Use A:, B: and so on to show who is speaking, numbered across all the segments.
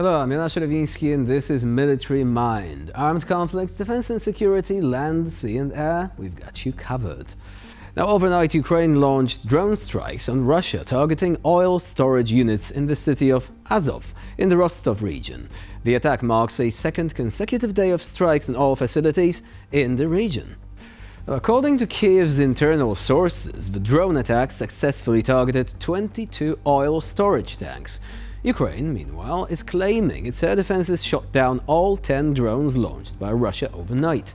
A: Hello, I'm Yana Sharavinsky and this is Military Mind. Armed conflicts, defense and security, land, sea and air, we've got you covered. Now, overnight, Ukraine launched drone strikes on Russia, targeting oil storage units in the city of Azov, in the Rostov region. The attack marks a second consecutive day of strikes on oil facilities in the region. According to Kyiv's internal sources, the drone attack successfully targeted 22 oil storage tanks. Ukraine, meanwhile, is claiming its air defenses shot down all 10 drones launched by Russia overnight.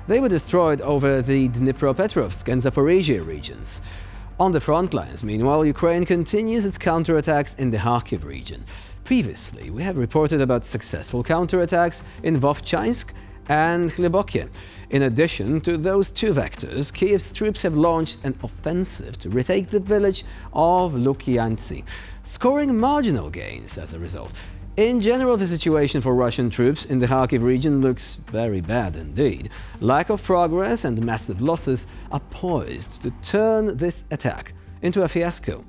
A: They were destroyed over the Dnipropetrovsk and Zaporizhia regions. On the front lines, meanwhile, Ukraine continues its counterattacks in the Kharkiv region. Previously, we have reported about successful counterattacks in Vovchansk and Khlybokie. In addition to those two vectors, Kyiv's troops have launched an offensive to retake the village of Lukyantsy, scoring marginal gains as a result. In general, the situation for Russian troops in the Kharkiv region looks very bad indeed. Lack of progress and massive losses are poised to turn this attack into a fiasco.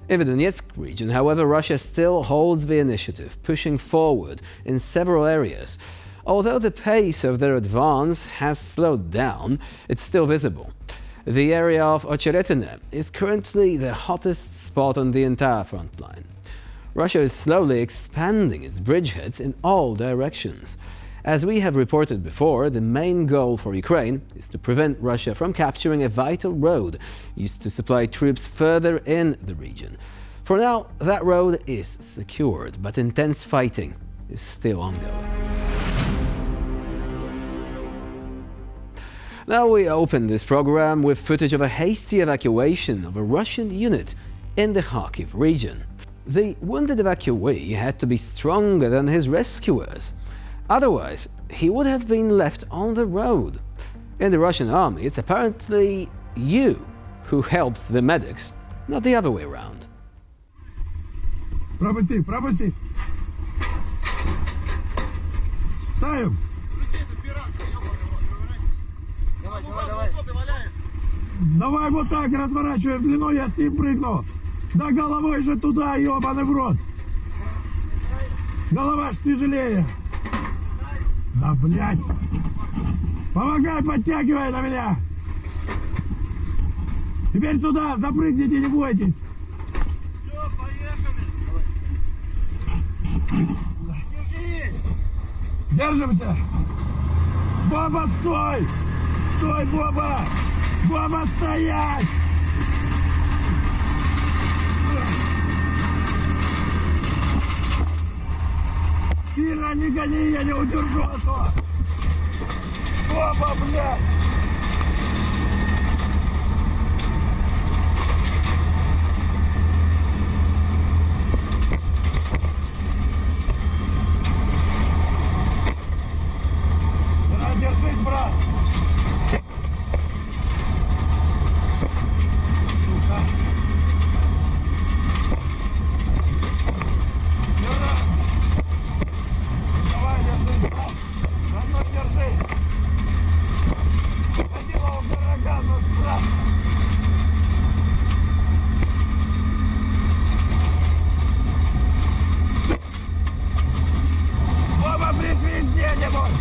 A: In the Donetsk region, however, Russia still holds the initiative, pushing forward in several areas. Although the pace of their advance has slowed down, it's still visible. The area of Ocheretine is currently the hottest spot on the entire front line. Russia is slowly expanding its bridgeheads in all directions. As we have reported before, the main goal for Ukraine is to prevent Russia from capturing a vital road used to supply troops further in the region. For now, that road is secured, but intense fighting is still ongoing. Now we open this program with footage of a hasty evacuation of a Russian unit in the Kharkiv region. The wounded evacuee had to be stronger than his rescuers. Otherwise, he would have been left on the road. In the Russian army, it's apparently you who helps the medics, not the other way around.
B: Пропусти, пропусти. Ставим. Давай вот так разворачивай в длину, я с ним прыгну. Да головой же туда, ёбаный в рот. Голова ж тяжелее. Да, блядь. Помогай, подтягивай на меня. Теперь туда, запрыгните, не бойтесь. Все, поехали. Держи. Держимся. Боба, стой. Стой, Боба. Боба, стоять. Сильно не гони, я не удержу, а то. Боба, блядь. Да, держись, брат. Сука. Боба, прижмись где-нибудь!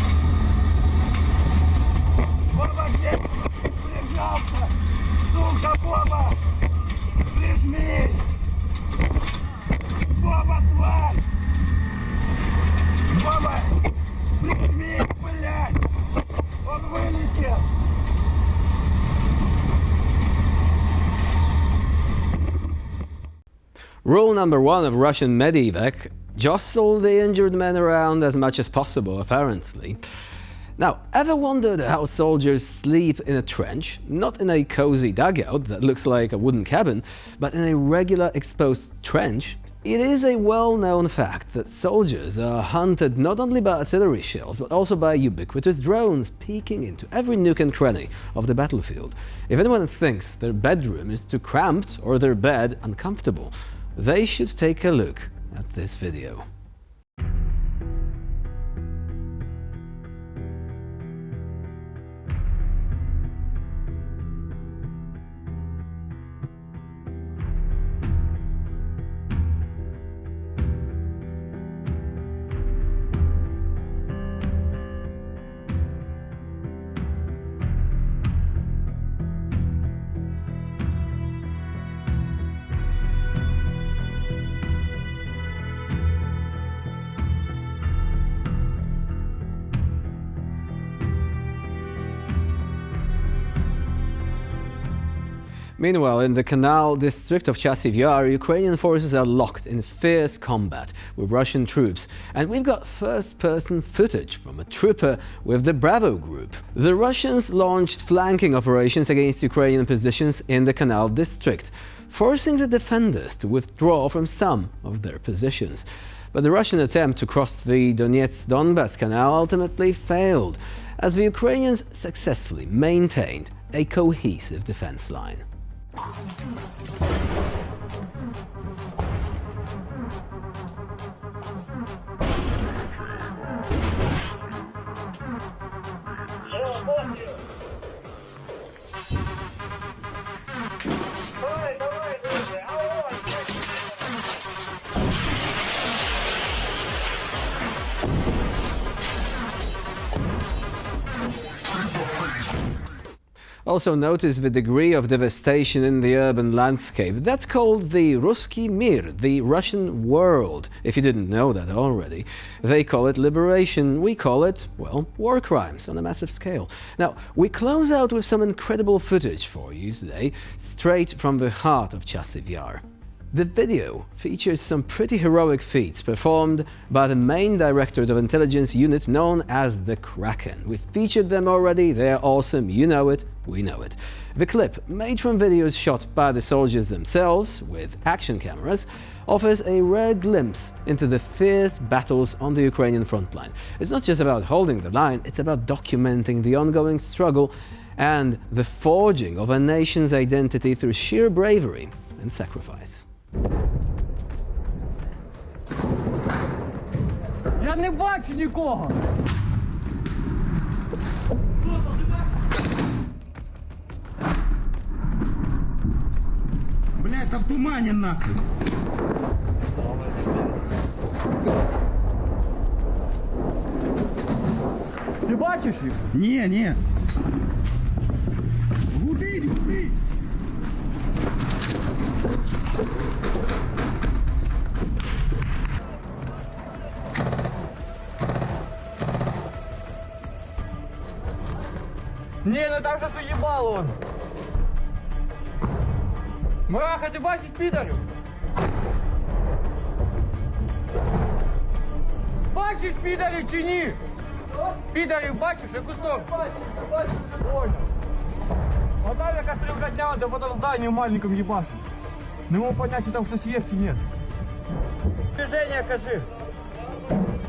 B: Боба, где прижался? Сука, Боба! Прижмись! Боба, тварь! Боба! Прижмись, блядь! Он вылетел!
A: Rule number one of Russian medevac: jostle the injured men around as much as possible, apparently. Now, ever wondered how soldiers sleep in a trench? Not in a cozy dugout that looks like a wooden cabin, but in a regular exposed trench? It is a well-known fact that soldiers are hunted not only by artillery shells, but also by ubiquitous drones peeking into every nook and cranny of the battlefield. If anyone thinks their bedroom is too cramped or their bed uncomfortable, they should take a look at this video. Meanwhile, in the Kanal district of Chasiv Yar, Ukrainian forces are locked in fierce combat with Russian troops. And we've got first-person footage from a trooper with the Bravo group. The Russians launched flanking operations against Ukrainian positions in the Kanal district, forcing the defenders to withdraw from some of their positions. But the Russian attempt to cross the Donets-Donbas Canal ultimately failed, as the Ukrainians successfully maintained a cohesive defense line. Also notice the degree of devastation in the urban landscape. That's called the Ruski Mir, the Russian world, if you didn't know that already. They call it liberation, we call it, well, war crimes on a massive scale. Now, we close out with some incredible footage for you today, straight from the heart of Chasiv Yar. The video features some pretty heroic feats performed by the main directorate of intelligence unit known as the Kraken. We've featured them already, they're awesome, you know it, we know it. The clip, made from videos shot by the soldiers themselves with action cameras, offers a rare glimpse into the fierce battles on the Ukrainian front line. It's not just about holding the line, it's about documenting the ongoing struggle and the forging of a nation's identity through sheer bravery and sacrifice.
C: Я не бачу нікого! Блядь, та в тумані нахуй! Ти бачиш їх? Ні, ні. Гудить, гудить! Ні, ну там щось уїбало он. Мураха, ти бачиш підарів? Бачиш підарів чи ні? Що? Підарів бачиш, яку сторону? Бачиш. Ой. А там яка стрілкотня, де потім здання маленьким їбашить. Не можу понять, чи там хтось є, чи ні. Движення кажи.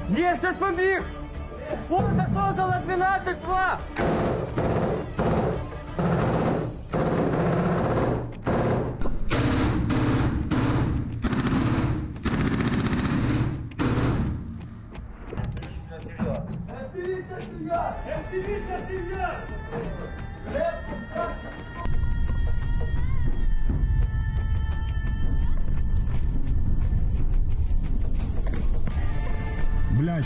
C: Є, хтось побіг! Вон, заходила 12-2! Chasiv Yar! Блядь.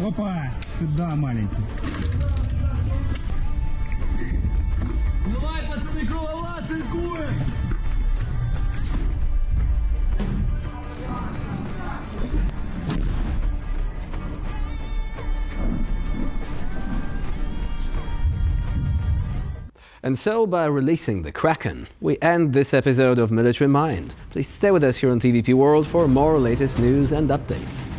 C: Опа, сюда маленький. Давай, пацаны, голова циркует!
A: And so, by releasing the Kraken, we end this episode of Military Mind. Please stay with us here on TVP World for more latest news and updates.